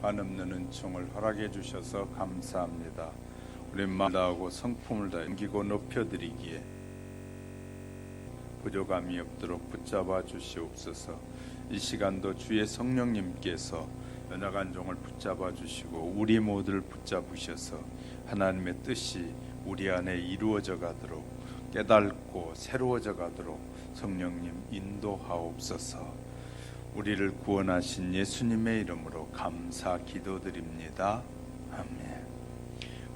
한없는 은총을 허락해 주셔서 감사합니다. 우리 마음 다하고 성품을 다해 섬기고 높여드리기에 부족함이 없도록 붙잡아 주시옵소서. 이 시간도 주의 성령님께서 연약한 종을 붙잡아 주시고 우리 모두를 붙잡으셔서 하나님의 뜻이 우리 안에 이루어져 가도록 깨닫고 새로워져 가도록 성령님 인도하옵소서. 우리를 구원하신 예수님의 이름으로 감사 기도드립니다. 아멘.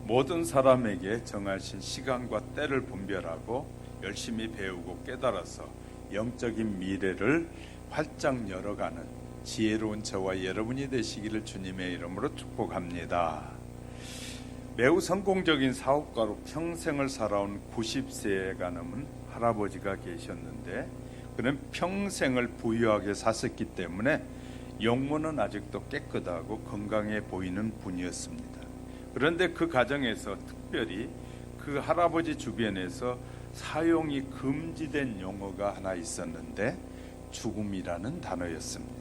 모든 사람에게 정하신 시간과 때를 분별하고 열심히 배우고 깨달아서 영적인 미래를 활짝 열어가는 지혜로운 저와 여러분이 되시기를 주님의 이름으로 축복합니다. 매우 성공적인 사업가로 평생을 살아온 90세에 가는 할아버지가 계셨는데 그는 평생을 부유하게 사셨기 때문에 영문은 아직도 깨끗하고 건강해 보이는 분이었습니다. 그런데 그 가정에서 특별히 그 할아버지 주변에서 사용이 금지된 용어가 하나 있었는데 죽음이라는 단어였습니다.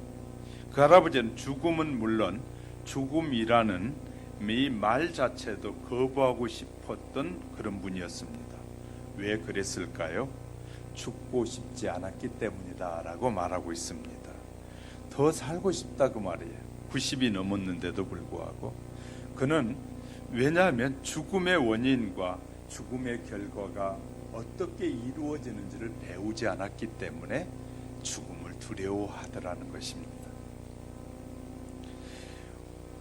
그 할아버지는 죽음은 물론 죽음이라는 이 말 자체도 거부하고 싶었던 그런 분이었습니다. 왜 그랬을까요? 죽고 싶지 않았기 때문이다 라고 말하고 있습니다. 더 살고 싶다 그 말이에요. 90이 넘었는데도 불구하고 그는 왜냐하면 죽음의 원인과 죽음의 결과가 어떻게 이루어지는지를 배우지 않았기 때문에 죽음을 두려워하더라는 것입니다.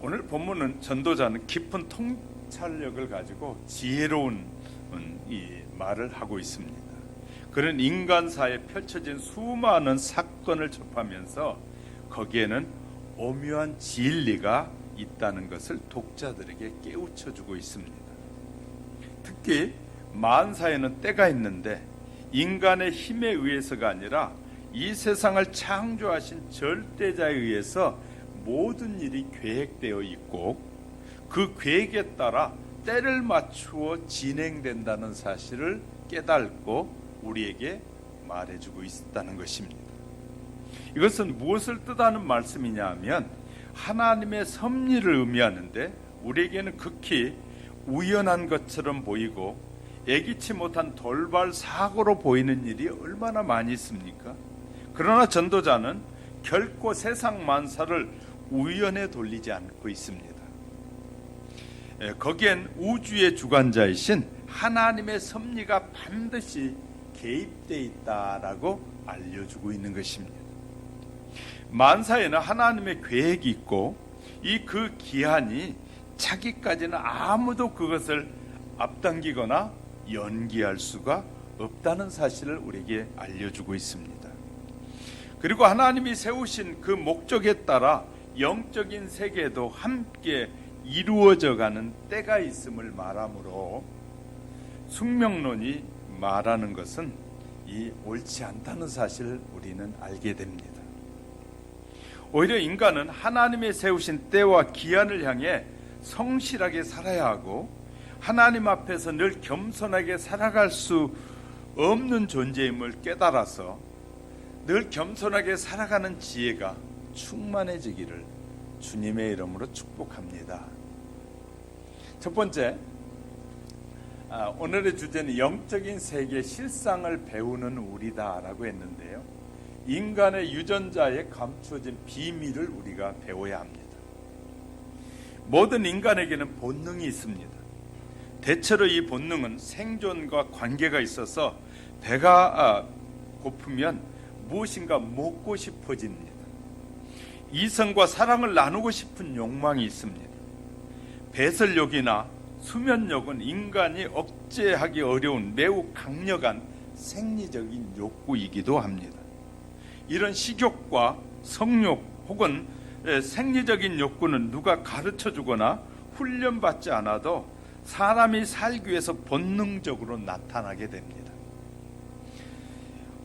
오늘 본문은 전도자는 깊은 통찰력을 가지고 지혜로운 이 말을 하고 있습니다. 그는 인간사에 펼쳐진 수많은 사건을 접하면서 거기에는 오묘한 진리가 있다는 것을 독자들에게 깨우쳐주고 있습니다. 특히 만사에는 때가 있는데 인간의 힘에 의해서가 아니라 이 세상을 창조하신 절대자에 의해서 모든 일이 계획되어 있고 그 계획에 따라 때를 맞추어 진행된다는 사실을 깨닫고 우리에게 말해주고 있다는 것입니다. 이것은 무엇을 뜻하는 말씀이냐 하면 하나님의 섭리를 의미하는데 우리에게는 극히 우연한 것처럼 보이고 예기치 못한 돌발 사고로 보이는 일이 얼마나 많이 있습니까? 그러나 전도자는 결코 세상 만사를 우연에 돌리지 않고 있습니다. 거기엔 우주의 주관자이신 하나님의 섭리가 반드시 개입되어 있다라고 알려주고 있는 것입니다. 만사에는 하나님의 계획이 있고 이 그 기한이 차기까지는 아무도 그것을 앞당기거나 연기할 수가 없다는 사실을 우리에게 알려주고 있습니다. 그리고 하나님이 세우신 그 목적에 따라 영적인 세계도 함께 이루어져가는 때가 있음을 말하므로 숙명론이 말하는 것은 이 옳지 않다는 사실을 우리는 알게 됩니다. 오히려 인간은 하나님의 세우신 때와 기한을 향해 성실하게 살아야 하고 하나님 앞에서 늘 겸손하게 살아갈 수 없는 존재임을 깨달아서 늘 겸손하게 살아가는 지혜가 충만해지기를 주님의 이름으로 축복합니다. 첫 번째, 오늘의 주제는 영적인 세계의 실상을 배우는 우리다라고 했는데요. 인간의 유전자에 감추어진 비밀을 우리가 배워야 합니다. 모든 인간에게는 본능이 있습니다. 대체로 이 본능은 생존과 관계가 있어서 배가 고프면 무엇인가 먹고 싶어집니다. 이성과 사랑을 나누고 싶은 욕망이 있습니다. 배설욕이나 수면욕은 인간이 억제하기 어려운 매우 강력한 생리적인 욕구이기도 합니다. 이런 식욕과 성욕 혹은 생리적인 욕구는 누가 가르쳐주거나 훈련받지 않아도 사람이 살기 위해서 본능적으로 나타나게 됩니다.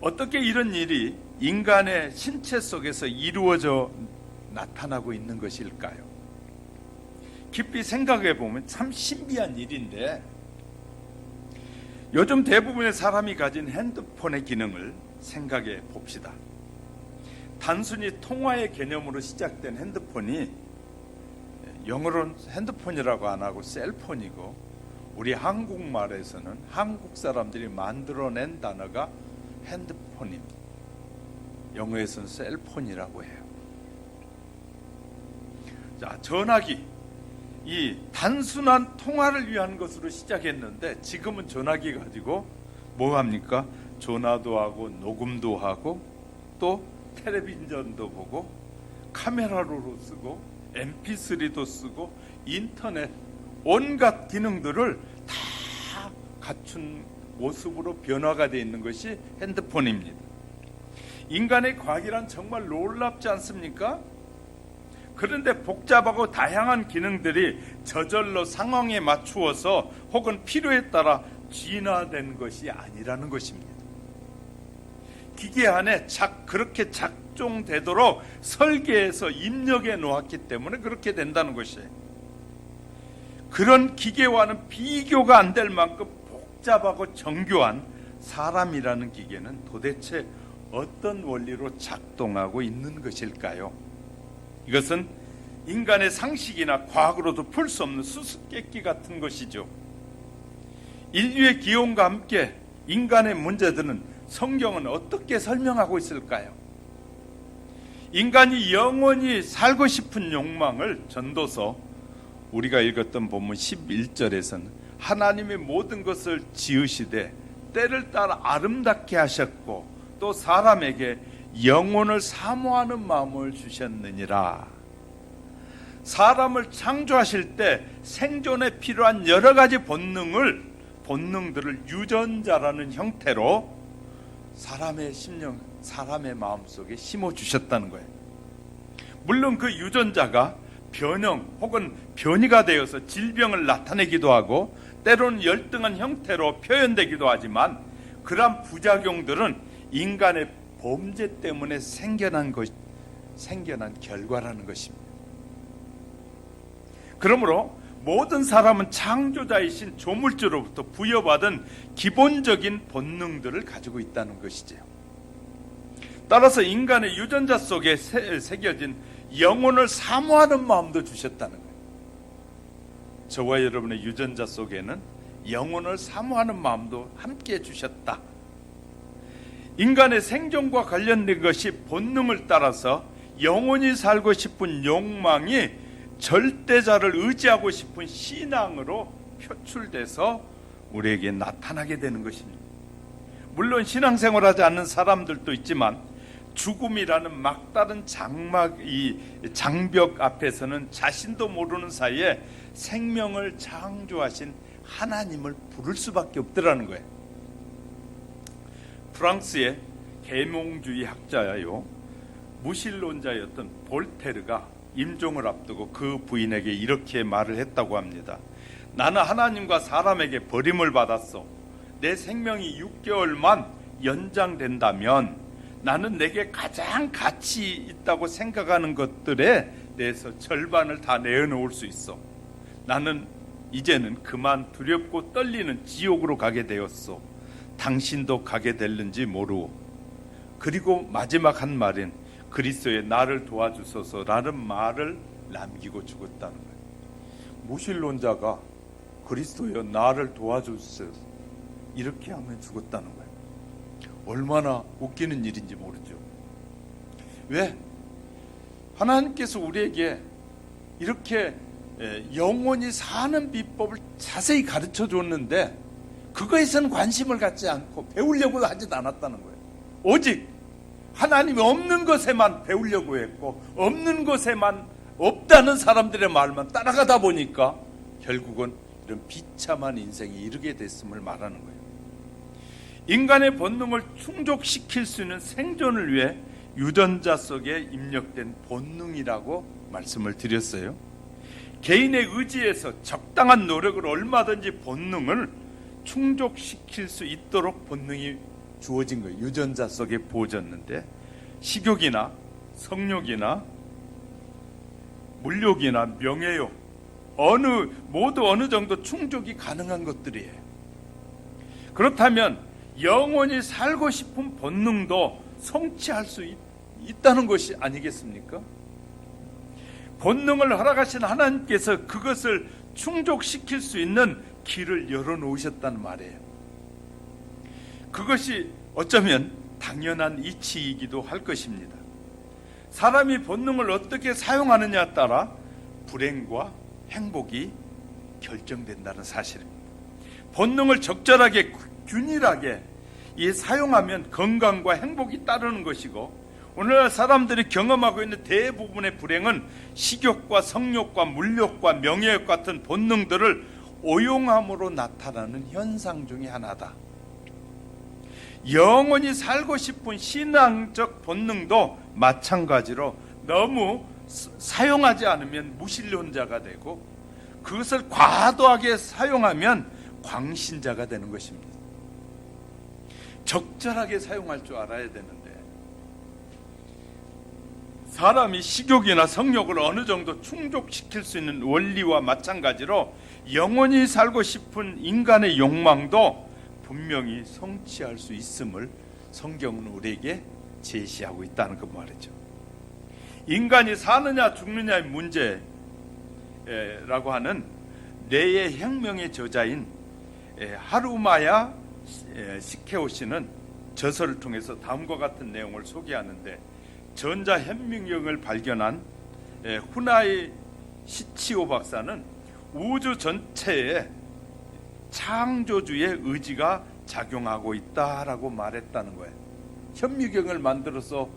어떻게 이런 일이 인간의 신체 속에서 이루어져 나타나고 있는 것일까요? 깊이 생각해 보면 참 신비한 일인데 요즘 대부분의 사람이 가진 핸드폰의 기능을 생각해 봅시다. 단순히 통화의 개념으로 시작된 핸드폰이 영어로는 핸드폰이라고 안 하고 셀폰이고, 우리 한국말에서는 한국 사람들이 만들어낸 단어가 핸드폰입니다. 영어에서는 셀폰이라고 해요. 자, 전화기, 이 단순한 통화를 위한 것으로 시작했는데 지금은 전화기 가지고 뭐 합니까? 전화도 하고 녹음도 하고 또 텔레비전도 보고 카메라로 쓰고 mp3도 쓰고 인터넷, 온갖 기능들을 다 갖춘 모습으로 변화가 되어 있는 것이 핸드폰입니다. 인간의 과학이란 정말 놀랍지 않습니까? 그런데 복잡하고 다양한 기능들이 저절로 상황에 맞추어서 혹은 필요에 따라 진화된 것이 아니라는 것입니다. 기계 안에 그렇게 작동되도록 설계해서 입력해 놓았기 때문에 그렇게 된다는 것이에요. 그런 기계와는 비교가 안 될 만큼 복잡하고 정교한 사람이라는 기계는 도대체 어떤 원리로 작동하고 있는 것일까요? 이것은 인간의 상식이나 과학으로도 풀 수 없는 수수께끼 같은 것이죠. 인류의 기원과 함께 인간의 문제들은 성경은 어떻게 설명하고 있을까요? 인간이 영원히 살고 싶은 욕망을 전도서 우리가 읽었던 본문 11절에서는 하나님의 모든 것을 지으시되 때를 따라 아름답게 하셨고 또 사람에게 영혼을 사모하는 마음을 주셨느니라. 사람을 창조하실 때 생존에 필요한 여러 가지 본능들을 유전자라는 형태로 사람의 심령, 사람의 마음속에 심어주셨다는 거예요. 물론 그 유전자가 변형 혹은 변이가 되어서 질병을 나타내기도 하고 때로는 열등한 형태로 표현되기도 하지만 그러한 부작용들은 인간의 범죄 때문에 생겨난 결과라는 것입니다. 그러므로 모든 사람은 창조자이신 조물주로부터 부여받은 기본적인 본능들을 가지고 있다는 것이죠. 따라서 인간의 유전자 속에 새겨진 영혼을 사모하는 마음도 주셨다는 거예요. 저와 여러분의 유전자 속에는 영혼을 사모하는 마음도 함께 주셨다. 인간의 생존과 관련된 것이 본능을 따라서 영원히 살고 싶은 욕망이 절대자를 의지하고 싶은 신앙으로 표출돼서 우리에게 나타나게 되는 것입니다. 물론 신앙생활하지 않는 사람들도 있지만 죽음이라는 막다른 장벽 앞에서는 자신도 모르는 사이에 생명을 창조하신 하나님을 부를 수밖에 없더라는 거예요. 프랑스의 계몽주의 학자요 무신론자였던 볼테르가 임종을 앞두고 그 부인에게 이렇게 말을 했다고 합니다. 나는 하나님과 사람에게 버림을 받았어. 내 생명이 6개월만 연장된다면 나는 내게 가장 가치 있다고 생각하는 것들에 대해서 절반을 다 내어놓을 수 있어. 나는 이제는 그만 두렵고 떨리는 지옥으로 가게 되었어. 당신도 가게 될는지 모르오. 그리고 마지막 한 말인 그리스도의 나를 도와주소서라는 말을 남기고 죽었다는 거예요. 무신론자가 그리스도여 나를 도와주소서 이렇게 하면 죽었다는 거예요. 얼마나 웃기는 일인지 모르죠. 왜? 하나님께서 우리에게 이렇게 영원히 사는 비법을 자세히 가르쳐 줬는데 그거에서는 관심을 갖지 않고 배우려고 하지도 않았다는 거예요. 오직 하나님이 없는 것에만 배우려고 했고 없는 것에만 없다는 사람들의 말만 따라가다 보니까 결국은 이런 비참한 인생에 이르게 됐음을 말하는 거예요. 인간의 본능을 충족시킬 수 있는 생존을 위해 유전자 속에 입력된 본능이라고 말씀을 드렸어요. 개인의 의지에서 적당한 노력을 얼마든지 본능을 충족시킬 수 있도록 본능이 주어진 거예요. 유전자 속에 부어졌는데 식욕이나 성욕이나 물욕이나 명예욕 모두 어느 정도 충족이 가능한 것들이에요. 그렇다면 영원히 살고 싶은 본능도 성취할 수 있다는 것이 아니겠습니까? 본능을 허락하신 하나님께서 그것을 충족시킬 수 있는 길을 열어놓으셨다는 말이에요. 그것이 어쩌면 당연한 이치이기도 할 것입니다. 사람이 본능을 어떻게 사용하느냐에 따라 불행과 행복이 결정된다는 사실입니다. 본능을 적절하게 균일하게 사용하면 건강과 행복이 따르는 것이고, 오늘날 사람들이 경험하고 있는 대부분의 불행은 식욕과 성욕과 물욕과 명예욕 같은 본능들을 오용함으로 나타나는 현상 중에 하나다. 영원히 살고 싶은 신앙적 본능도 마찬가지로 너무 사용하지 않으면 무신론자가 되고, 그것을 과도하게 사용하면 광신자가 되는 것입니다. 적절하게 사용할 줄 알아야 되는데, 사람이 식욕이나 성욕을 어느 정도 충족시킬 수 있는 원리와 마찬가지로 영원히 살고 싶은 인간의 욕망도 분명히 성취할 수 있음을 성경은 우리에게 제시하고 있다는 그 말이죠. 인간이 사느냐 죽느냐의 문제라고 하는 뇌의 혁명의 저자인 하루마야 시케오 씨는 저서를 통해서 다음과 같은 내용을 소개하는데, 전자현미경을 발견한 후나이 시치오 박사는 우주 전체에 창조주의 의지가 작용하고 있다라고 말했다는 거예요. 현미경을 만들어서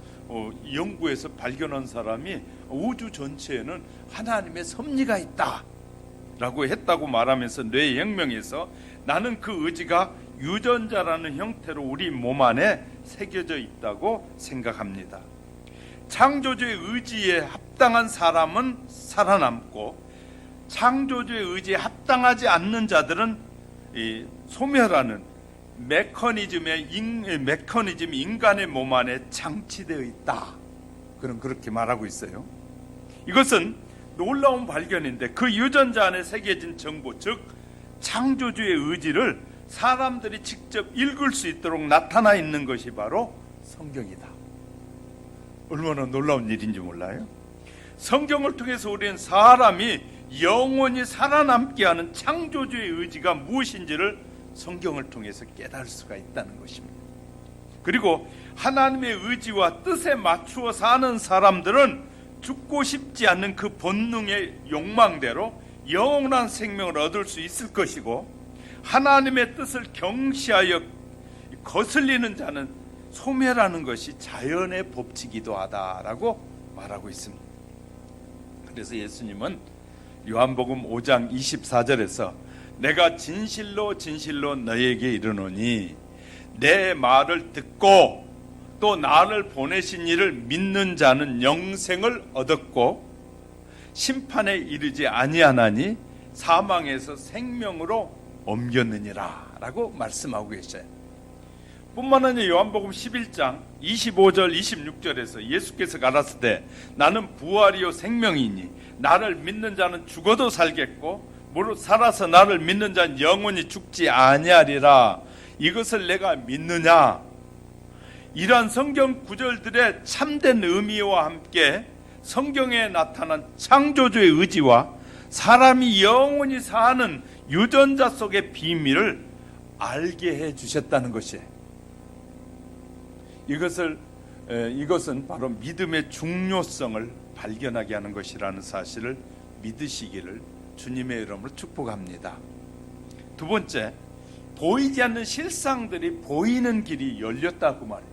연구해서 발견한 사람이 우주 전체에는 하나님의 섭리가 있다라고 했다고 말하면서 뇌혁명에서 나는 그 의지가 유전자라는 형태로 우리 몸 안에 새겨져 있다고 생각합니다. 창조주의 의지에 합당한 사람은 살아남고, 창조주의 의지에 합당하지 않는 자들은 소멸하는 메커니즘이 인간의 몸 안에 장치되어 있다. 그렇게 말하고 있어요. 이것은 놀라운 발견인데, 그 유전자 안에 새겨진 정보, 즉 창조주의 의지를 사람들이 직접 읽을 수 있도록 나타나 있는 것이 바로 성경이다. 얼마나 놀라운 일인지 몰라요? 성경을 통해서 우리는 사람이 영원히 살아남게 하는 창조주의 의지가 무엇인지를 성경을 통해서 깨달을 수가 있다는 것입니다. 그리고 하나님의 의지와 뜻에 맞추어 사는 사람들은 죽고 싶지 않는 그 본능의 욕망대로 영원한 생명을 얻을 수 있을 것이고, 하나님의 뜻을 경시하여 거슬리는 자는 소멸하는 것이 자연의 법칙이기도 하다라고 말하고 있습니다. 그래서 예수님은 요한복음 5장 24절에서 내가 진실로 진실로 너에게 이르노니 내 말을 듣고 또 나를 보내신 이를 믿는 자는 영생을 얻었고 심판에 이르지 아니하나니 사망에서 생명으로 옮겼느니라 라고 말씀하고 계셔요. 뿐만 아니라 요한복음 11장 25절 26절에서 예수께서 가라사대 나는 부활이요 생명이니 나를 믿는 자는 죽어도 살겠고 무릇 살아서 나를 믿는 자는 영원히 죽지 아니하리라. 이것을 내가 믿느냐? 이러한 성경 구절들의 참된 의미와 함께 성경에 나타난 창조주의 의지와 사람이 영원히 사는 유전자 속의 비밀을 알게 해 주셨다는 것이에요. 이것은 바로 믿음의 중요성을 발견하게 하는 것이라는 사실을 믿으시기를 주님의 이름으로 축복합니다. 두 번째, 보이지 않는 실상들이 보이는 길이 열렸다고 말해요.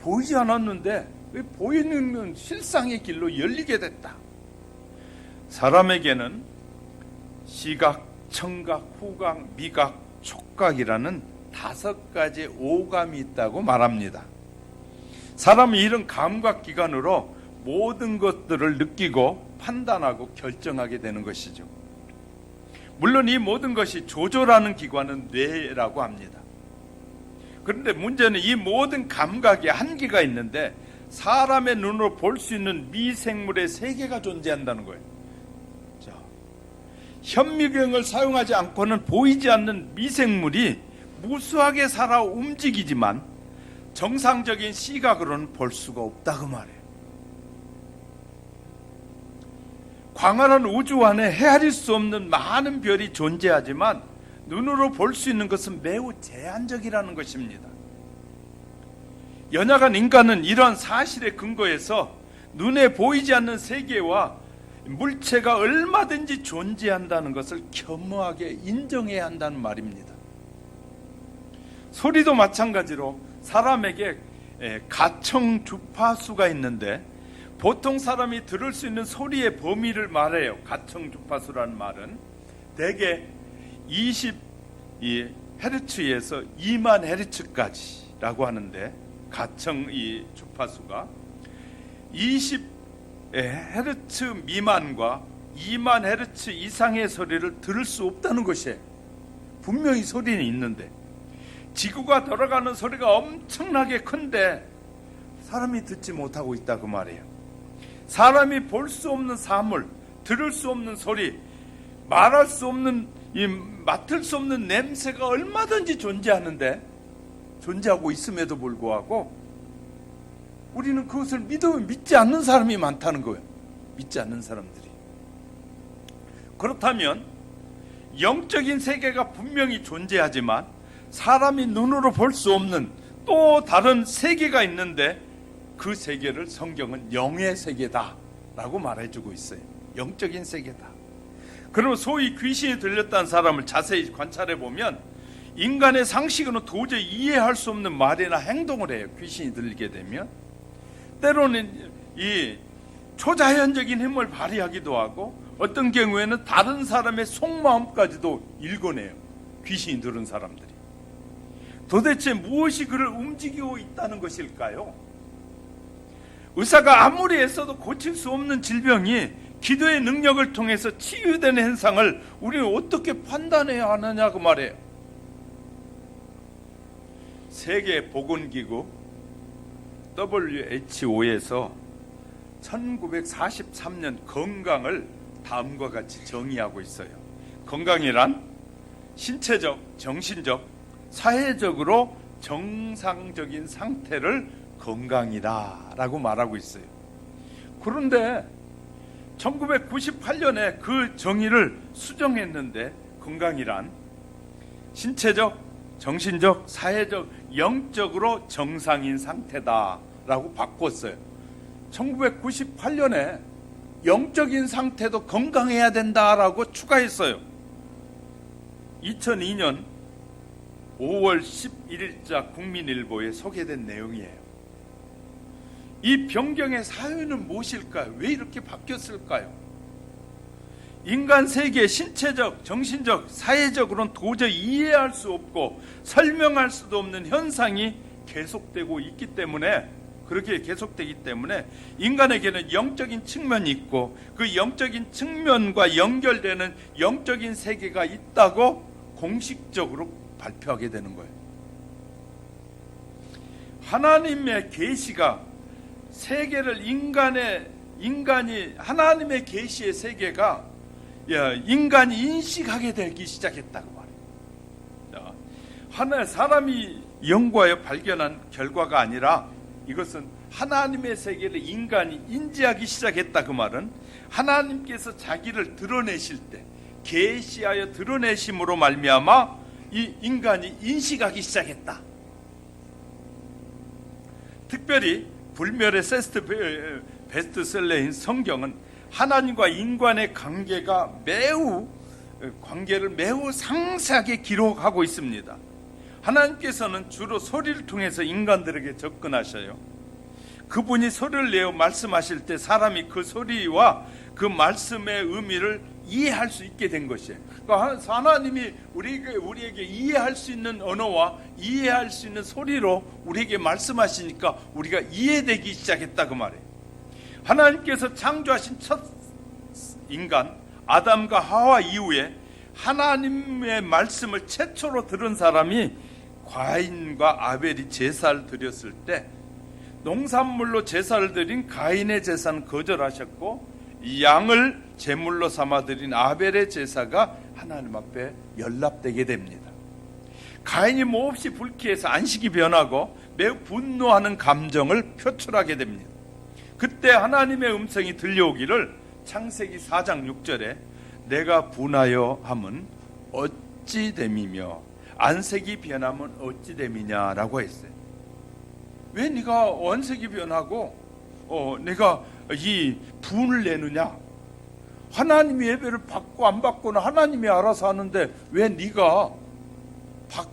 보이지 않았는데 왜 보이는 실상의 길로 열리게 됐다. 사람에게는 시각, 청각, 후각, 미각, 촉각이라는 5가지 오감이 있다고 말합니다. 사람은 이런 감각기관으로 모든 것들을 느끼고 판단하고 결정하게 되는 것이죠. 물론 이 모든 것이 조절하는 기관은 뇌라고 합니다. 그런데 문제는 이 모든 감각에 한계가 있는데 사람의 눈으로 볼 수 있는 미생물의 세계가 존재한다는 거예요. 자, 현미경을 사용하지 않고는 보이지 않는 미생물이 무수하게 살아 움직이지만 정상적인 시각으로는 볼 수가 없다고 말해요. 광활한 우주 안에 헤아릴 수 없는 많은 별이 존재하지만 눈으로 볼 수 있는 것은 매우 제한적이라는 것입니다. 연약한 인간은 이러한 사실에 근거해서 눈에 보이지 않는 세계와 물체가 얼마든지 존재한다는 것을 겸허하게 인정해야 한다는 말입니다. 소리도 마찬가지로 사람에게 가청 주파수가 있는데 보통 사람이 들을 수 있는 소리의 범위를 말해요. 가청 주파수라는 말은 대개 20Hz에서 2만 Hz까지라고 하는데, 가청 이 주파수가 20Hz 미만과 2만 Hz 이상의 소리를 들을 수 없다는 것이에요. 분명히 소리는 있는데 지구가 돌아가는 소리가 엄청나게 큰데 사람이 듣지 못하고 있다 그 말이에요. 사람이 볼 수 없는 사물, 들을 수 없는 소리, 말할 수 없는, 맡을 수 없는 냄새가 얼마든지 존재하고 있음에도 불구하고 우리는 그것을 믿지 않는 사람이 많다는 거예요. 믿지 않는 사람들이. 그렇다면 영적인 세계가 분명히 존재하지만 사람이 눈으로 볼 수 없는 또 다른 세계가 있는데 그 세계를 성경은 영의 세계다 라고 말해주고 있어요. 영적인 세계다. 그러면 소위 귀신이 들렸다는 사람을 자세히 관찰해 보면 인간의 상식으로는 도저히 이해할 수 없는 말이나 행동을 해요. 귀신이 들리게 되면 때로는 이 초자연적인 힘을 발휘하기도 하고 어떤 경우에는 다른 사람의 속마음까지도 읽어내요. 귀신이 들은 사람들이. 도대체 무엇이 그를 움직이고 있다는 것일까요? 의사가 아무리 애써도 고칠 수 없는 질병이 기도의 능력을 통해서 치유되는 현상을 우리는 어떻게 판단해야 하느냐고 말해요. 세계보건기구 WHO에서 1943년 건강을 다음과 같이 정의하고 있어요. 건강이란 신체적, 정신적, 사회적으로 정상적인 상태를 건강이다라고 말하고 있어요. 그런데 1998년에 그 정의를 수정했는데 건강이란 신체적, 정신적, 사회적, 영적으로 정상인 상태다라고 바꿨어요. 1998년에 영적인 상태도 건강해야 된다라고 추가했어요. 2002년 5월 11일자 국민일보에 소개된 내용이에요. 이 변경의 사유는 무엇일까요? 왜 이렇게 바뀌었을까요? 인간 세계의 신체적, 정신적, 사회적으로는 도저히 이해할 수 없고 설명할 수도 없는 현상이 계속되고 있기 때문에, 그렇게 계속되기 때문에 인간에게는 영적인 측면이 있고 그 영적인 측면과 연결되는 영적인 세계가 있다고 공식적으로 발표하게 되는 거예요. 하나님의 계시가 세계를 인간이 하나님의 계시의 세계가 인간이 인식하게 되기 시작했다고 말이에요. 사람이 연구하여 발견한 결과가 아니라 이것은 하나님의 세계를 인간이 인지하기 시작했다. 그 말은 하나님께서 자기를 드러내실 때 계시하여 드러내심으로 말미암아 이 인간이 인식하기 시작했다. 특별히 불멸의 베스트셀러인 성경은 하나님과 인간의 관계를 매우 상세하게 기록하고 있습니다. 하나님께서는 주로 소리를 통해서 인간들에게 접근하셔요. 그분이 소리를 내어 말씀하실 때 사람이 그 소리와 그 말씀의 의미를 이해할 수 있게 된 것이에요. 그러니까 하나님이 우리에게 이해할 수 있는 언어와 이해할 수 있는 소리로 우리에게 말씀하시니까 우리가 이해되기 시작했다 그 말이에요. 하나님께서 창조하신 첫 인간 아담과 하와 이후에 하나님의 말씀을 최초로 들은 사람이 가인과 아벨이 제사를 드렸을 때 농산물로 제사를 드린 가인의 제사는 거절하셨고 양을 제물로 삼아 드린 아벨의 제사가 하나님 앞에 연락되게 됩니다. 가인이 몹시 불쾌해서 안식이 변하고 매우 분노하는 감정을 표출하게 됩니다. 그때 하나님의 음성이 들려오기를 창세기 4장 6절에 내가 분하여 함은 어찌 됨이며 안색이 변하면 어찌 됨이냐라고 했어요. 왜 네가 원색이 변하고 내가 이 분을 내느냐? 하나님이 예배를 받고 안 받고는 하나님이 알아서 하는데 왜 네가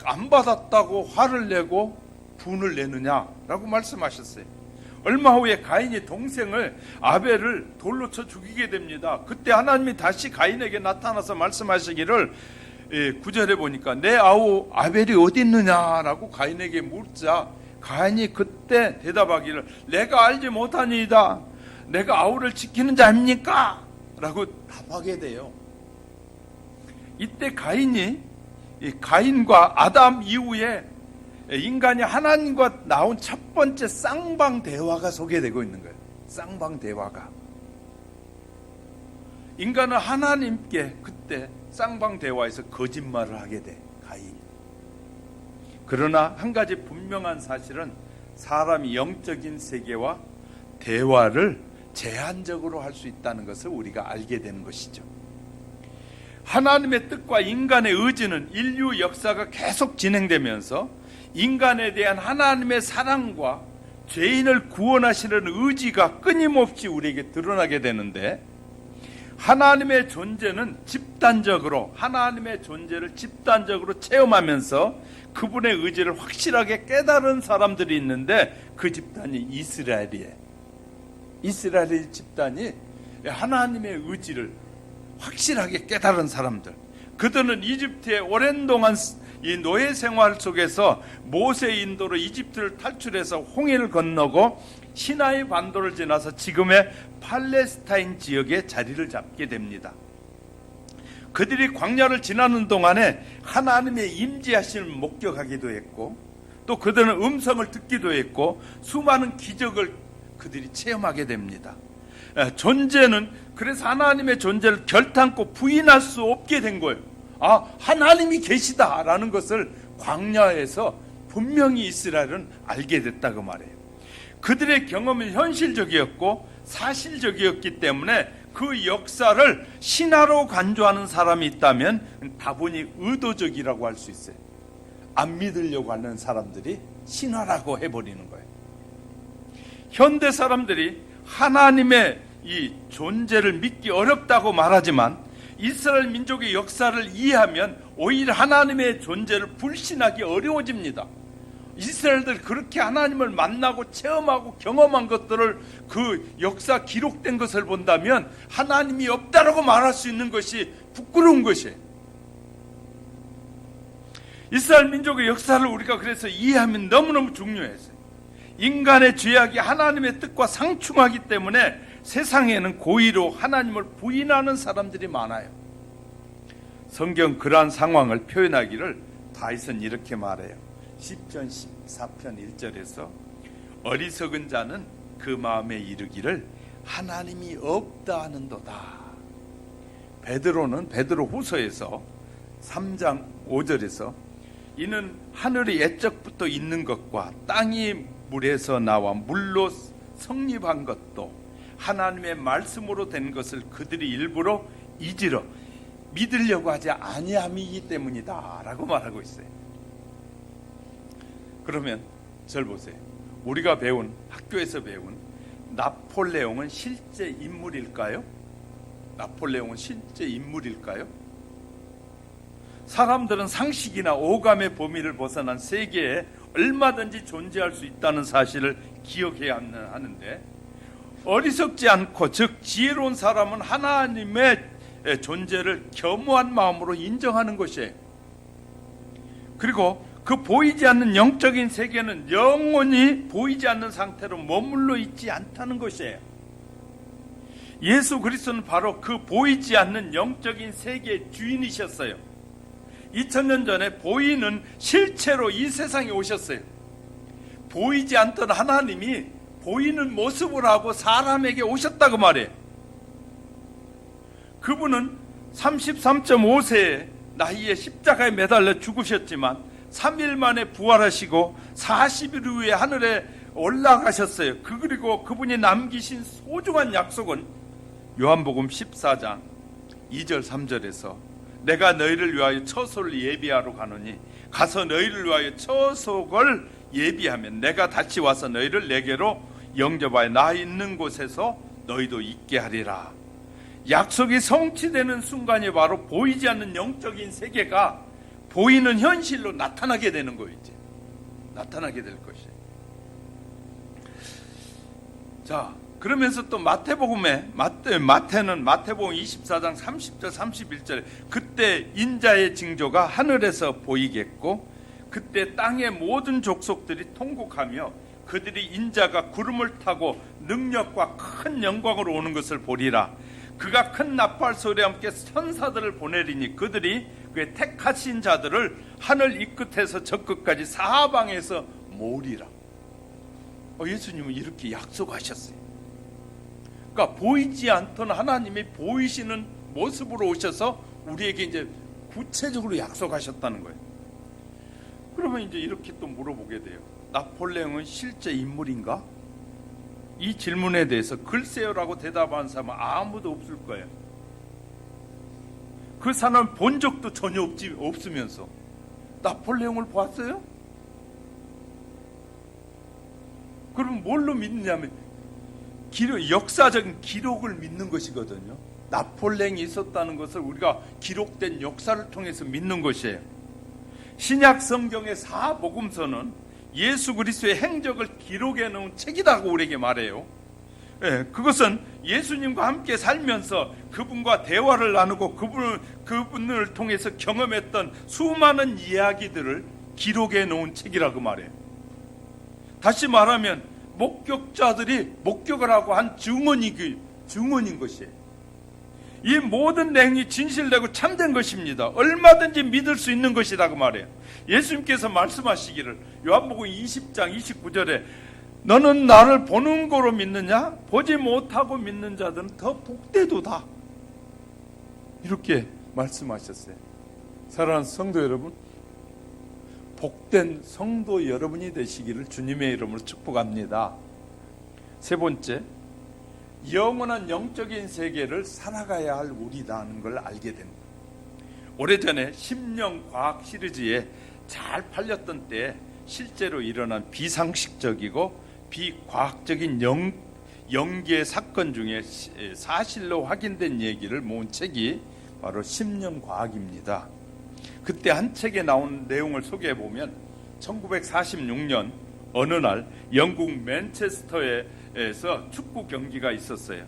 안 받았다고 화를 내고 분을 내느냐라고 말씀하셨어요. 얼마 후에 가인이 동생을 아벨을 돌로 쳐 죽이게 됩니다. 그때 하나님이 다시 가인에게 나타나서 말씀하시기를 9절에 보니까 내 아우 아벨이 어디 있느냐라고 가인에게 묻자 가인이 그때 대답하기를 내가 알지 못하니이다. 내가 아우를 지키는 자입니까? 라고 답하게 돼요. 이때 가인과 아담 이후에 인간이 하나님과 나온 첫 번째 쌍방 대화가 소개되고 있는 거예요. 쌍방 대화가. 인간은 하나님께 그때 쌍방 대화에서 거짓말을 하게 돼, 가인이. 그러나 한 가지 분명한 사실은 사람이 영적인 세계와 대화를 제한적으로 할 수 있다는 것을 우리가 알게 되는 것이죠. 하나님의 뜻과 인간의 의지는 인류 역사가 계속 진행되면서 인간에 대한 하나님의 사랑과 죄인을 구원하시는 의지가 끊임없이 우리에게 드러나게 되는데 하나님의 존재는 하나님의 존재를 집단적으로 체험하면서 그분의 의지를 확실하게 깨달은 사람들이 있는데 그 집단이 이스라엘이에요. 이스라엘 집단이 하나님의 의지를 확실하게 깨달은 사람들. 그들은 이집트에 오랜 동안 이 노예 생활 속에서 모세의 인도로 이집트를 탈출해서 홍해를 건너고 시나이 반도를 지나서 지금의 팔레스타인 지역에 자리를 잡게 됩니다. 그들이 광야를 지나는 동안에 하나님의 임재하심을 목격하기도 했고 또 그들은 음성을 듣기도 했고 수많은 기적을 그들이 체험하게 됩니다. 존재는 그래서 하나님의 존재를 결탄코 부인할 수 없게 된 거예요. 하나님이 계시다라는 것을 광야에서 분명히 이스라엘은 알게 됐다고 말해요. 그들의 경험은 현실적이었고 사실적이었기 때문에 그 역사를 신화로 간주하는 사람이 있다면 다분히 의도적이라고 할 수 있어요. 안 믿으려고 하는 사람들이 신화라고 해버리는 거예요. 현대 사람들이 하나님의 이 존재를 믿기 어렵다고 말하지만 이스라엘 민족의 역사를 이해하면 오히려 하나님의 존재를 불신하기 어려워집니다. 이스라엘들 그렇게 하나님을 만나고 체험하고 경험한 것들을 그 역사 기록된 것을 본다면 하나님이 없다라고 말할 수 있는 것이 부끄러운 것이에요. 이스라엘 민족의 역사를 우리가 그래서 이해하면 너무너무 중요해요. 인간의 죄악이 하나님의 뜻과 상충하기 때문에 세상에는 고의로 하나님을 부인하는 사람들이 많아요. 성경 그러한 상황을 표현하기를 다윗은 이렇게 말해요. 시편 14편 1절에서 어리석은 자는 그 마음에 이르기를 하나님이 없다 하는도다. 베드로 후서에서 3장 5절에서 이는 하늘이 옛적부터 있는 것과 땅이 물에서 나와 물로 성립한 것도 하나님의 말씀으로 된 것을 그들이 일부러 잊으려 믿으려고 하지 아니함이기 때문이다 라고 말하고 있어요. 그러면 절 보세요. 우리가 학교에서 배운 나폴레옹은 실제 인물일까요? 나폴레옹은 실제 인물일까요? 사람들은 상식이나 오감의 범위를 벗어난 세계에 얼마든지 존재할 수 있다는 사실을 기억해야 하는데 어리석지 않고 즉 지혜로운 사람은 하나님의 존재를 겸허한 마음으로 인정하는 것이에요. 그리고 그 보이지 않는 영적인 세계는 영원히 보이지 않는 상태로 머물러 있지 않다는 것이에요. 예수 그리스도는 바로 그 보이지 않는 영적인 세계의 주인이셨어요. 2000년 전에 보이는 실체로 이 세상에 오셨어요. 보이지 않던 하나님이 보이는 모습을 하고 사람에게 오셨다고 말해요. 그분은 33.5세의 나이에 십자가에 매달려 죽으셨지만 3일 만에 부활하시고 40일 후에 하늘에 올라가셨어요. 그리고 그분이 남기신 소중한 약속은 요한복음 14장 2절 3절에서 내가 너희를 위하여 처소를 예비하러 가노니 가서 너희를 위하여 처소를 예비하면 내가 다시 와서 너희를 내게로 영접하여 나 있는 곳에서 너희도 있게 하리라. 약속이 성취되는 순간이 바로 보이지 않는 영적인 세계가 보이는 현실로 나타나게 되는 거예요. 이제 나타나게 될 것이에요. 자, 그러면서 또 마태복음에 마태는 마태복음 24장 30절 31절에 그때 인자의 징조가 하늘에서 보이겠고 그때 땅의 모든 족속들이 통곡하며 그들이 인자가 구름을 타고 능력과 큰 영광으로 오는 것을 보리라. 그가 큰 나팔 소리와 함께 천사들을 보내리니 그들이 그의 택하신 자들을 하늘 이 끝에서 저 끝까지 사방에서 모으리라. 예수님은 이렇게 약속하셨어요. 그러니까 보이지 않던 하나님이 보이시는 모습으로 오셔서 우리에게 이제 구체적으로 약속하셨다는 거예요. 그러면 이제 이렇게 또 물어보게 돼요. 나폴레옹은 실제 인물인가? 이 질문에 대해서 글쎄요라고 대답하는 사람은 아무도 없을 거예요. 그 사람은 본 적도 전혀 없으면서 나폴레옹을 봤어요? 그럼 뭘로 믿느냐면 역사적인 기록을 믿는 것이거든요. 나폴레옹이 있었다는 것을 우리가 기록된 역사를 통해서 믿는 것이에요. 신약 성경의 사복음서는 예수 그리스도의 행적을 기록해 놓은 책이라고 우리에게 말해요. 그것은 예수님과 함께 살면서 그분과 대화를 나누고 그분을 통해서 경험했던 수많은 이야기들을 기록해 놓은 책이라고 말해요. 다시 말하면 목격자들이 목격을 하고 한 증언인 것이에요. 이 모든 내용이 진실되고 참된 것입니다. 얼마든지 믿을 수 있는 것이라고 말해요. 예수님께서 말씀하시기를 요한복음 20장 29절에 너는 나를 보는 거로 믿느냐? 보지 못하고 믿는 자들은 더 복되도다. 이렇게 말씀하셨어요. 사랑하는 성도 여러분, 복된 성도 여러분이 되시기를 주님의 이름으로 축복합니다. 세 번째, 영원한 영적인 세계를 살아가야 할 우리라는 걸 알게 됩니다. 오래전에 심령 과학 시리즈에 잘 팔렸던 때에 실제로 일어난 비상식적이고 비과학적인 영계 사건 중에 사실로 확인된 얘기를 모은 책이 바로 심령과학입니다. 그때 한 책에 나온 내용을 소개해보면 1946년 어느 날 영국 맨체스터에서 축구 경기가 있었어요.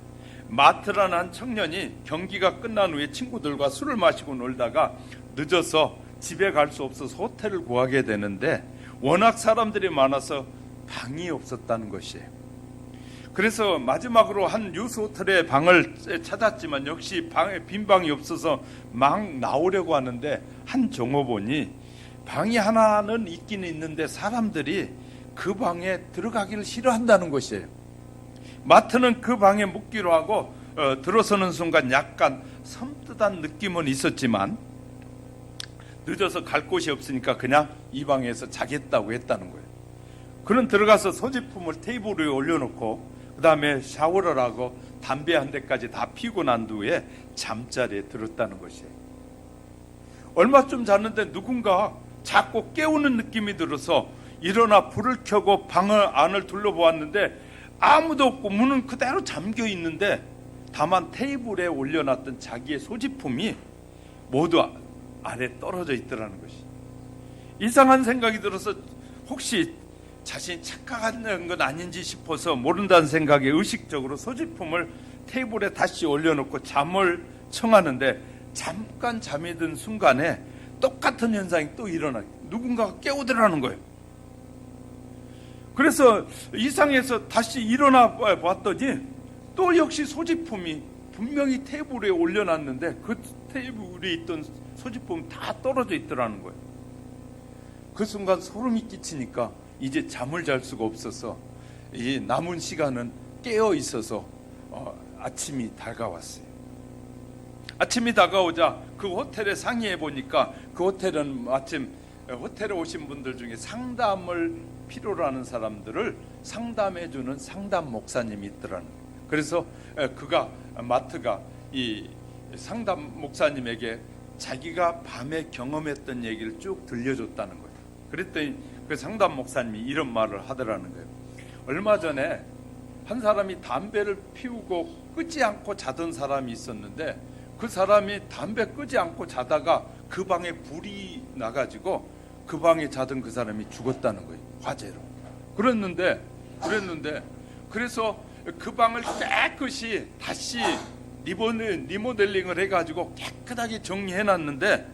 마트라는 한 청년이 경기가 끝난 후에 친구들과 술을 마시고 놀다가 늦어서 집에 갈 수 없어서 호텔을 구하게 되는데 워낙 사람들이 많아서 방이 없었다는 것이에요. 그래서 마지막으로 한 뉴스 호텔의 방을 찾았지만 역시 빈 방이 없어서 막 나오려고 하는데 한 종업원이 방이 하나는 있기는 있는데 사람들이 그 방에 들어가기를 싫어한다는 것이에요. 마트는 그 방에 묵기로 하고 들어서는 순간 약간 섬뜩한 느낌은 있었지만 늦어서 갈 곳이 없으니까 그냥 이 방에서 자겠다고 했다는 거예요. 그는 들어가서 소지품을 테이블 위에 올려놓고 그 다음에 샤워를 하고 담배 한 대까지 다 피고 난 후에 잠자리에 들었다는 것이에요. 얼마 좀 잤는데 누군가 자꾸 깨우는 느낌이 들어서 일어나 불을 켜고 방 안을 둘러보았는데 아무도 없고 문은 그대로 잠겨 있는데 다만 테이블에 올려놨던 자기의 소지품이 모두 아래 떨어져 있더라는 것이. 이상한 생각이 들어서 혹시 자신이 착각하는 건 아닌지 싶어서 모른다는 생각에 의식적으로 소지품을 테이블에 다시 올려놓고 잠을 청하는데 잠깐 잠이 든 순간에 똑같은 현상이 또 일어나 누군가가 깨우더라는 거예요. 그래서 이상해서 다시 일어나 봤더니 또 역시 소지품이 분명히 테이블에 올려놨는데 그 테이블에 있던 소지품이 다 떨어져 있더라는 거예요. 그 순간 소름이 끼치니까 이제 잠을 잘 수가 없어서 이 남은 시간은 깨어 있어서 아침이 다가왔어요. 아침이 다가오자 그 호텔에 상의해 보니까 그 호텔은 마침 호텔에 오신 분들 중에 상담을 필요로 하는 사람들을 상담해 주는 상담 목사님이 있더라는 거예요. 그래서 그가 마트가 이 상담 목사님에게 자기가 밤에 경험했던 얘기를 쭉 들려줬다는 거예요. 그랬더니 그 상담 목사님이 이런 말을 하더라는 거예요. 얼마 전에 한 사람이 담배를 피우고 끄지 않고 자던 사람이 있었는데, 그 사람이 담배 끄지 않고 자다가 그 방에 불이 나가지고 그 방에 자던 그 사람이 죽었다는 거예요. 화재로. 그래서 그 방을 깨끗이 다시 리모델링을 해가지고 깨끗하게 정리해놨는데,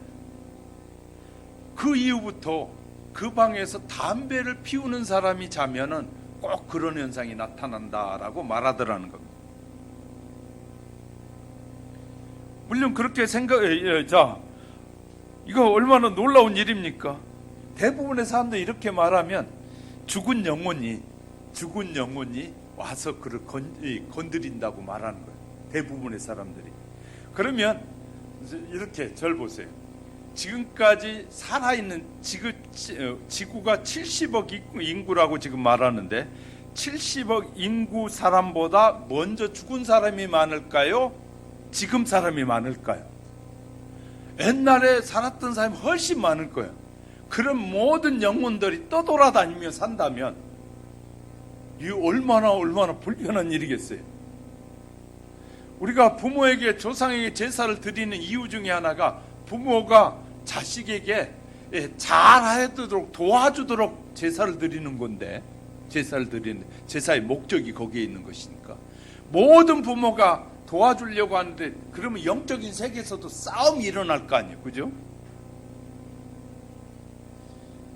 그 이후부터 그 방에서 담배를 피우는 사람이 자면은 꼭 그런 현상이 나타난다라고 말하더라는 겁니다. 물론 그렇게 이거 얼마나 놀라운 일입니까? 대부분의 사람들이 이렇게 말하면 죽은 영혼이 와서 그를 건드린다고 말하는 거예요. 대부분의 사람들이. 그러면 이렇게 절 보세요. 지금까지 살아있는 지구가 70억 인구라고 지금 말하는데, 70억 인구 사람보다 먼저 죽은 사람이 많을까요? 지금 사람이 많을까요? 옛날에 살았던 사람이 훨씬 많을 거예요. 그런 모든 영혼들이 떠돌아다니며 산다면 이 얼마나 불편한 일이겠어요. 우리가 부모에게, 조상에게 제사를 드리는 이유 중에 하나가 부모가 자식에게 잘하도록 도와주도록 제사를 드리는 건데, 제사의 목적이 거기에 있는 것이니까. 모든 부모가 도와주려고 하는데, 그러면 영적인 세계에서도 싸움이 일어날 거 아니에요. 그죠?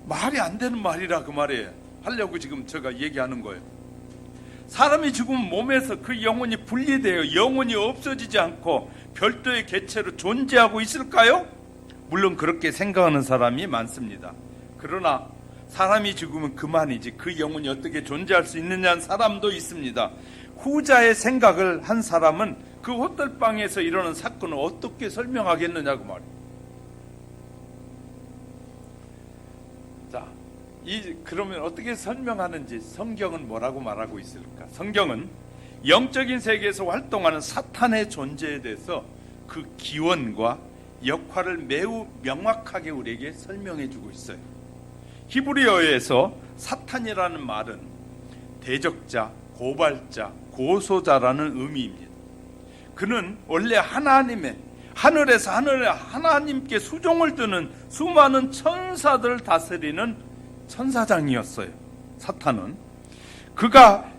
말이 안 되는 말이라 그 말이에요. 하려고 지금 제가 얘기하는 거예요. 사람이 죽으면 몸에서 그 영혼이 분리되어 영혼이 없어지지 않고 별도의 개체로 존재하고 있을까요? 물론 그렇게 생각하는 사람이 많습니다. 그러나 사람이 죽으면 그만이지 그 영혼이 어떻게 존재할 수 있느냐는 사람도 있습니다. 후자의 생각을 한 사람은 그 호텔방에서 일어난 사건을 어떻게 설명하겠느냐고 말이에요. 자, 그러면 어떻게 설명하는지 성경은 뭐라고 말하고 있을까? 성경은 영적인 세계에서 활동하는 사탄의 존재에 대해서 그 기원과 역할을 매우 명확하게 우리에게 설명해 주고 있어요. 히브리어에서 사탄이라는 말은 대적자, 고발자, 고소자라는 의미입니다. 그는 원래 하늘에서 하나님께 수종을 두는 수많은 천사들을 다스리는 천사장이었어요. 사탄은 그가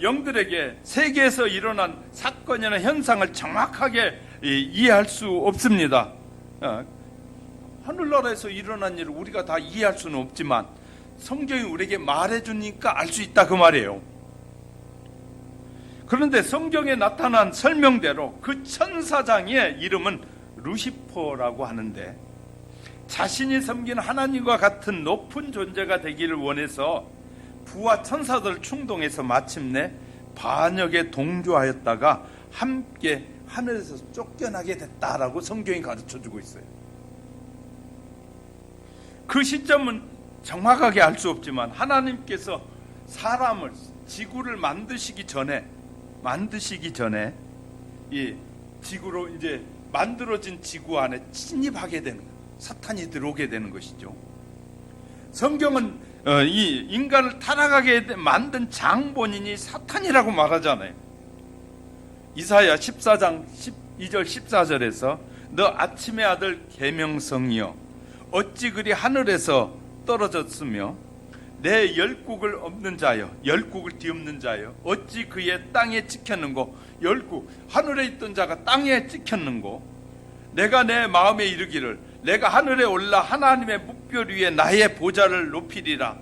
영들에게 세계에서 일어난 사건이나 현상을 정확하게 이해할 수 없습니다. 하늘나라에서 일어난 일을 우리가 다 이해할 수는 없지만 성경이 우리에게 말해주니까 알 수 있다 그 말이에요. 그런데 성경에 나타난 설명대로 그 천사장의 이름은 루시퍼라고 하는데, 자신이 섬기는 하나님과 같은 높은 존재가 되기를 원해서 부와 천사들 충동해서 마침내 반역에 동조하였다가 함께 하늘에서 쫓겨나게 됐다라고 성경이 가르쳐주고 있어요. 그 시점은 정확하게 알 수 없지만 하나님께서 지구를 만드시기 전에 이 지구로 이제 만들어진 지구 안에 침입하게 되는 거예요. 사탄이 들어오게 되는 것이죠. 성경은 이 인간을 타락하게 만든 장본인이 사탄이라고 말하잖아요. 이사야 14장 12절 14절에서 너 아침의 아들 계명성이여 어찌 그리 하늘에서 떨어졌으며 내 열국을 없는 자여, 열국을 뒤엎는 자여 어찌 그의 땅에 찍혔는고, 열국 하늘에 있던 자가 땅에 찍혔는고, 내가 내 마음에 이르기를 내가 하늘에 올라 하나님의 묵별 위에 나의 보좌를 높이리라.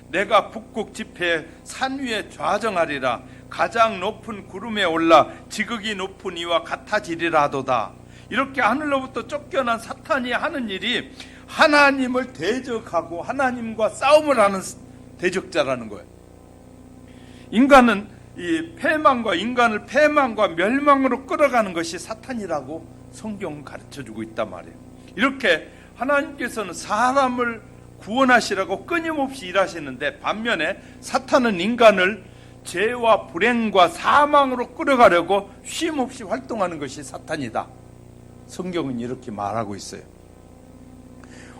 내가 북극 지폐 산 위에 좌정하리라. 가장 높은 구름에 올라 지극히 높은 이와 같아지리라 하도다. 이렇게 하늘로부터 쫓겨난 사탄이 하는 일이 하나님을 대적하고 하나님과 싸움을 하는 대적자라는 거예요. 인간은 인간을 패망과 멸망으로 끌어가는 것이 사탄이라고 성경은 가르쳐주고 있단 말이에요. 이렇게 하나님께서는 사람을 구원하시라고 끊임없이 일하시는데, 반면에 사탄은 인간을 죄와 불행과 사망으로 끌어가려고 쉼없이 활동하는 것이 사탄이다. 성경은 이렇게 말하고 있어요.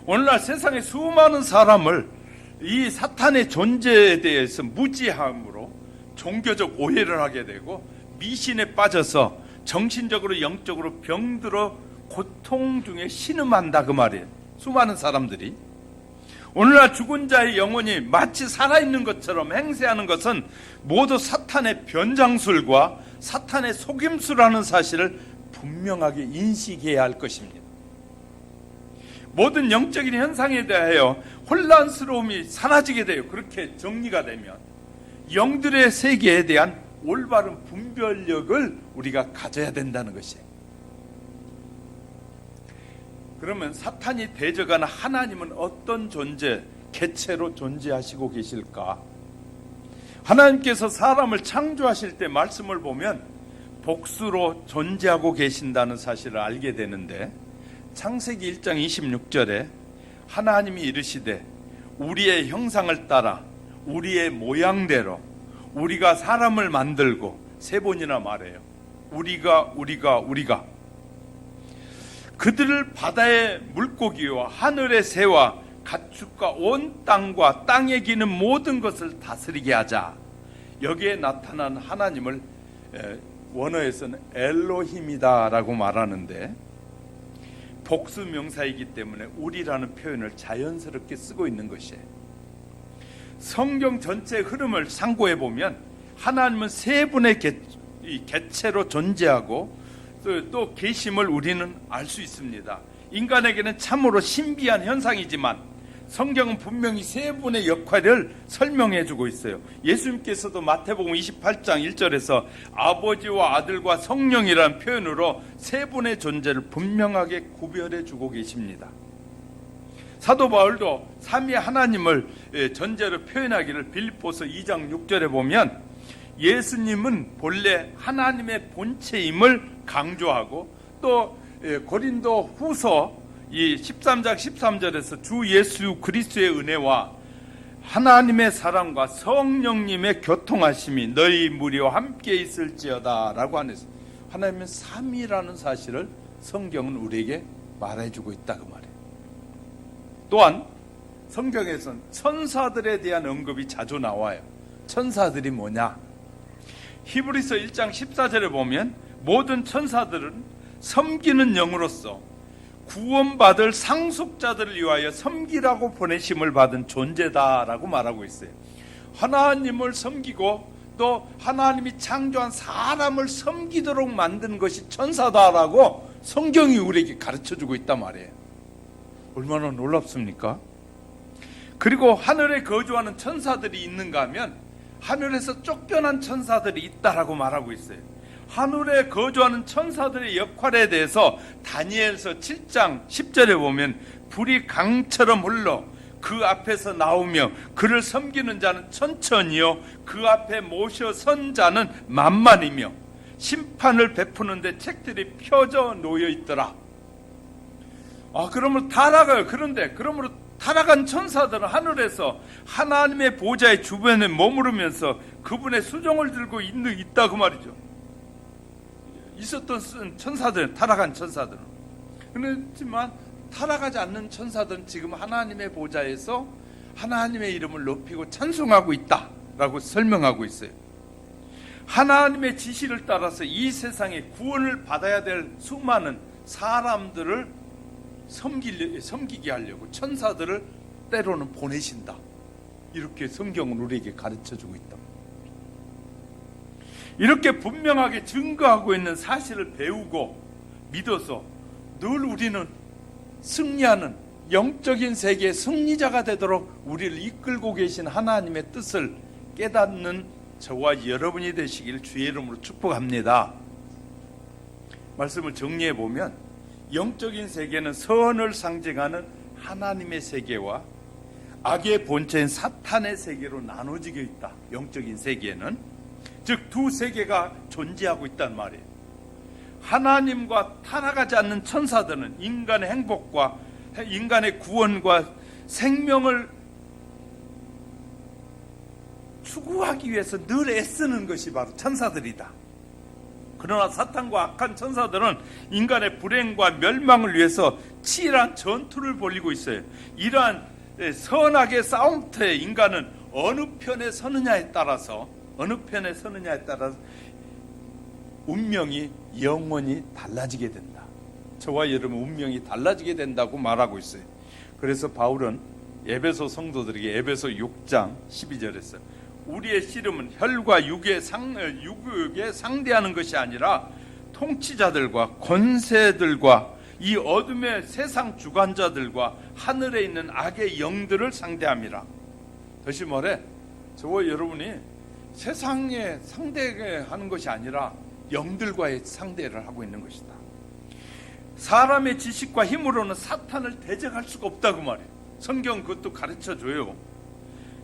오늘날 세상에 수많은 사람을 이 사탄의 존재에 대해서 무지함으로 종교적 오해를 하게 되고 미신에 빠져서 정신적으로 영적으로 병들어 고통 중에 신음한다 그 말이에요. 수많은 사람들이. 오늘날 죽은 자의 영혼이 마치 살아있는 것처럼 행세하는 것은 모두 사탄의 변장술과 사탄의 속임수라는 사실을 분명하게 인식해야 할 것입니다. 모든 영적인 현상에 대하여 혼란스러움이 사라지게 돼요. 그렇게 정리가 되면 영들의 세계에 대한 올바른 분별력을 우리가 가져야 된다는 것이에요. 그러면 사탄이 대적하는 하나님은 어떤 존재, 개체로 존재하시고 계실까? 하나님께서 사람을 창조하실 때 말씀을 보면 복수로 존재하고 계신다는 사실을 알게 되는데, 창세기 1장 26절에 하나님이 이르시되 우리의 형상을 따라 우리의 모양대로 우리가 사람을 만들고, 세 번이나 말해요. 우리가 그들을 바다의 물고기와 하늘의 새와 가축과 온 땅과 땅에 기는 모든 것을 다스리게 하자. 여기에 나타난 하나님을 원어에서는 엘로힘이다라고 말하는데, 복수 명사이기 때문에 우리라는 표현을 자연스럽게 쓰고 있는 것이에요. 성경 전체의 흐름을 상고해 보면 하나님은 세 분의 개체로 존재하고 또 계심을 우리는 알 수 있습니다. 인간에게는 참으로 신비한 현상이지만 성경은 분명히 세 분의 역할을 설명해 주고 있어요. 예수님께서도 마태복음 28장 1절에서 아버지와 아들과 성령이라는 표현으로 세 분의 존재를 분명하게 구별해 주고 계십니다. 사도 바울도 삼위 하나님을 존재로 표현하기를 빌립보서 2장 6절에 보면 예수님은 본래 하나님의 본체임을 강조하고, 또 고린도 후서 이 13장 13절에서 주 예수 그리스도의 은혜와 하나님의 사랑과 성령님의 교통하심이 너희 무리와 함께 있을지어다 라고 하면서 하나님은 삼위라는 사실을 성경은 우리에게 말해주고 있다 그 말이에요. 또한 성경에서는 천사들에 대한 언급이 자주 나와요. 천사들이 뭐냐? 히브리서 1장 14절에 보면 모든 천사들은 섬기는 영으로서 구원받을 상속자들을 위하여 섬기라고 보내심을 받은 존재다라고 말하고 있어요. 하나님을 섬기고 또 하나님이 창조한 사람을 섬기도록 만든 것이 천사다라고 성경이 우리에게 가르쳐주고 있단 말이에요. 얼마나 놀랍습니까? 그리고 하늘에 거주하는 천사들이 있는가 하면 하늘에서 쫓겨난 천사들이 있다라고 말하고 있어요. 하늘에 거주하는 천사들의 역할에 대해서 다니엘서 7장 10절에 보면 불이 강처럼 흘러 그 앞에서 나오며 그를 섬기는 자는 천천히요 그 앞에 모셔 선 자는 만만이며 심판을 베푸는데 책들이 펴져 놓여 있더라. 그러므로 타락을 그러므로 타락한 천사들은 하늘에서 하나님의 보좌의 주변에 머무르면서 그분의 수종을 들고 있다 그 말이죠. 있었던 천사들, 타락한 천사들은. 그렇지만 타락하지 않는 천사들은 지금 하나님의 보좌에서 하나님의 이름을 높이고 찬송하고 있다라고 설명하고 있어요. 하나님의 지시를 따라서 이 세상에 구원을 받아야 될 수많은 사람들을 섬기게 하려고 천사들을 때로는 보내신다. 이렇게 성경은 우리에게 가르쳐주고 있다. 이렇게 분명하게 증거하고 있는 사실을 배우고 믿어서 늘 우리는 승리하는 영적인 세계의 승리자가 되도록 우리를 이끌고 계신 하나님의 뜻을 깨닫는 저와 여러분이 되시길 주의 이름으로 축복합니다. 말씀을 정리해 보면 영적인 세계는 선을 상징하는 하나님의 세계와 악의 본체인 사탄의 세계로 나눠지게 있다. 영적인 세계는 즉 두 세계가 존재하고 있단 말이에요. 하나님과 타락하지 않는 천사들은 인간의 행복과 인간의 구원과 생명을 추구하기 위해서 늘 애쓰는 것이 바로 천사들이다. 그러나 사탄과 악한 천사들은 인간의 불행과 멸망을 위해서 치열한 전투를 벌이고 있어요. 이러한 선악의 싸움터에 인간은 어느 편에 서느냐에 따라서 운명이 영원히 달라지게 된다. 저와 여러분 운명이 달라지게 된다고 말하고 있어요. 그래서 바울은 에베소 성도들에게 에베소 6장 12절에서 우리의 씨름은 혈과 육에 상대하는 것이 아니라 통치자들과 권세들과 이 어둠의 세상 주관자들과 하늘에 있는 악의 영들을 상대함이라. 다시 말해 저와 여러분이 세상에 상대하는 것이 아니라 영들과의 상대를 하고 있는 것이다. 사람의 지식과 힘으로는 사탄을 대적할 수가 없다고 말해요. 성경 그것도 가르쳐줘요.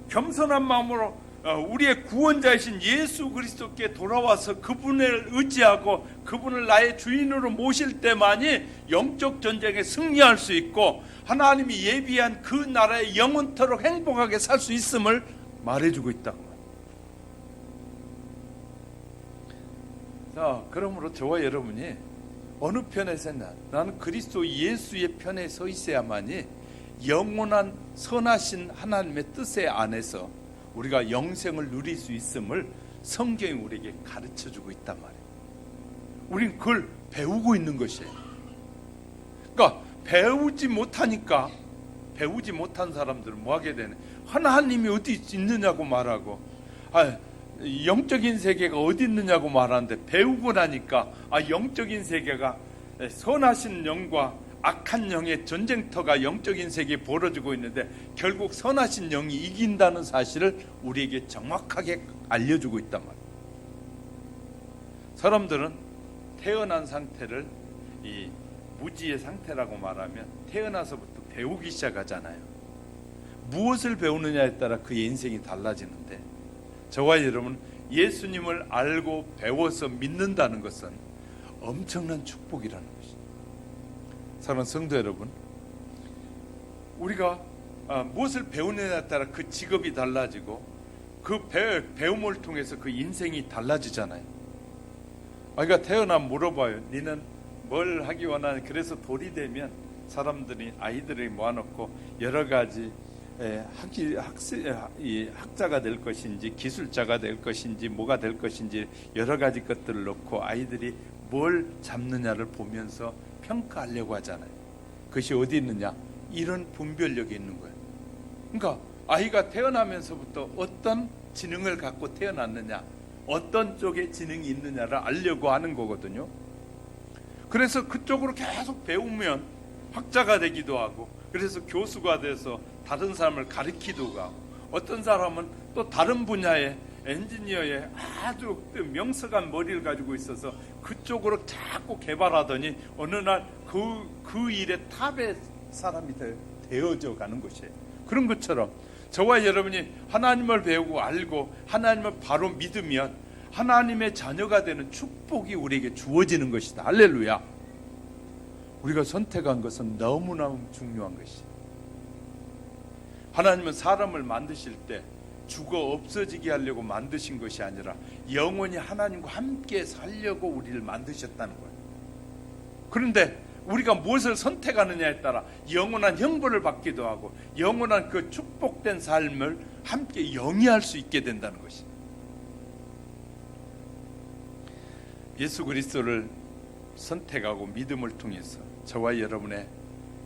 겸손한 마음으로 우리의 구원자이신 예수 그리스도께 돌아와서 그분을 의지하고 그분을 나의 주인으로 모실 때만이 영적 전쟁에 승리할 수 있고 하나님이 예비한 그 나라에 영원토록 행복하게 살 수 있음을 말해주고 있다고 말해요. 자, 그러므로 저와 여러분이 어느 편에 섰나? 나는 그리스도 예수의 편에 서 있어야만이 영원한 선하신 하나님의 뜻의 안에서 우리가 영생을 누릴 수 있음을 성경이 우리에게 가르쳐주고 있단 말이에요. 우린 그걸 배우고 있는 것이에요. 그러니까 배우지 못한 사람들은 뭐 하게 되네? 하나님이 어디 있느냐고 말하고 영적인 세계가 어디 있느냐고 말하는데 배우고 나니까 영적인 세계가 선하신 영과 악한 영의 전쟁터가 영적인 세계에 벌어지고 있는데 결국 선하신 영이 이긴다는 사실을 우리에게 정확하게 알려주고 있단 말이에요. 사람들은 태어난 상태를 이 무지의 상태라고 말하면 태어나서부터 배우기 시작하잖아요. 무엇을 배우느냐에 따라 그의 인생이 달라지는데 저와 여러분 예수님을 알고 배워서 믿는다는 것은 엄청난 축복이라는 것입니다. 사랑하는 성도 여러분, 우리가 무엇을 배우느냐에 따라 그 직업이 달라지고 그 배움을 통해서 그 인생이 달라지잖아요. 그러니까 태어나면 물어봐요. 너는 뭘 하기 원하는? 그래서 돌이 되면 사람들이 아이들을 모아놓고 여러 가지 학자가 될 것인지 기술자가 될 것인지 뭐가 될 것인지 여러 가지 것들을 놓고 아이들이 뭘 잡느냐를 보면서 평가하려고 하잖아요. 그것이 어디 있느냐? 이런 분별력이 있는 거예요. 그러니까 아이가 태어나면서부터 어떤 지능을 갖고 태어났느냐, 어떤 쪽에 지능이 있느냐를 알려고 하는 거거든요. 그래서 그쪽으로 계속 배우면 학자가 되기도 하고, 그래서 교수가 돼서 다른 사람을 가르치기도 하고, 어떤 사람은 또 다른 분야의 엔지니어의 아주 명석한 머리를 가지고 있어서 그쪽으로 자꾸 개발하더니 어느 날 그 일의 탑의 사람이 되어져 가는 것이에요. 그런 것처럼 저와 여러분이 하나님을 배우고 알고 하나님을 바로 믿으면 하나님의 자녀가 되는 축복이 우리에게 주어지는 것이다. 할렐루야. 우리가 선택한 것은 너무나 중요한 것이에요. 하나님은 사람을 만드실 때 죽어 없어지게 하려고 만드신 것이 아니라 영원히 하나님과 함께 살려고 우리를 만드셨다는 거예요. 그런데 우리가 무엇을 선택하느냐에 따라 영원한 형벌을 받기도 하고 영원한 그 축복된 삶을 함께 영위할 수 있게 된다는 것입니다. 예수 그리스도를 선택하고 믿음을 통해서 저와 여러분의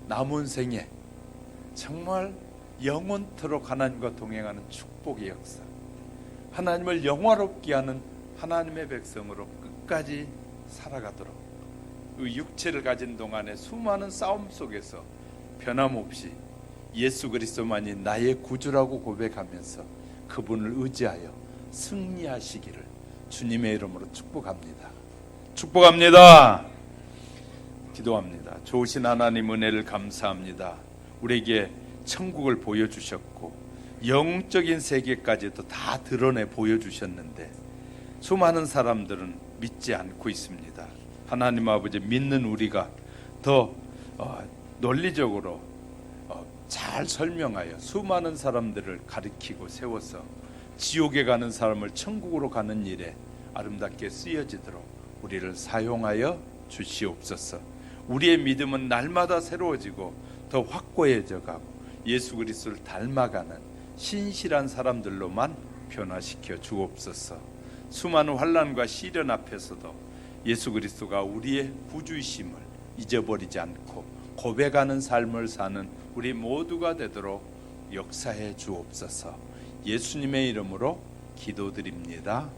남은 생에 정말 영원토록 하나님과 동행하는 축복의 역사, 하나님을 영화롭게 하는 하나님의 백성으로 끝까지 살아가도록 그 육체를 가진 동안에 수많은 싸움 속에서 변함없이 예수 그리스도만이 나의 구주라고 고백하면서 그분을 의지하여 승리하시기를 주님의 이름으로 축복합니다. 축복합니다. 기도합니다. 좋으신 하나님 은혜를 감사합니다. 우리에게 천국을 보여주셨고 영적인 세계까지도 다 드러내 보여주셨는데 수많은 사람들은 믿지 않고 있습니다. 하나님 아버지, 믿는 우리가 더 논리적으로 잘 설명하여 수많은 사람들을 가르치고 세워서 지옥에 가는 사람을 천국으로 가는 일에 아름답게 쓰여지도록 우리를 사용하여 주시옵소서. 우리의 믿음은 날마다 새로워지고 더 확고해져 가고 예수 그리스도를 닮아가는 신실한 사람들로만 변화시켜 주옵소서. 수많은 환난과 시련 앞에서도 예수 그리스도가 우리의 구주이심을 잊어버리지 않고 고백하는 삶을 사는 우리 모두가 되도록 역사해 주옵소서. 예수님의 이름으로 기도드립니다.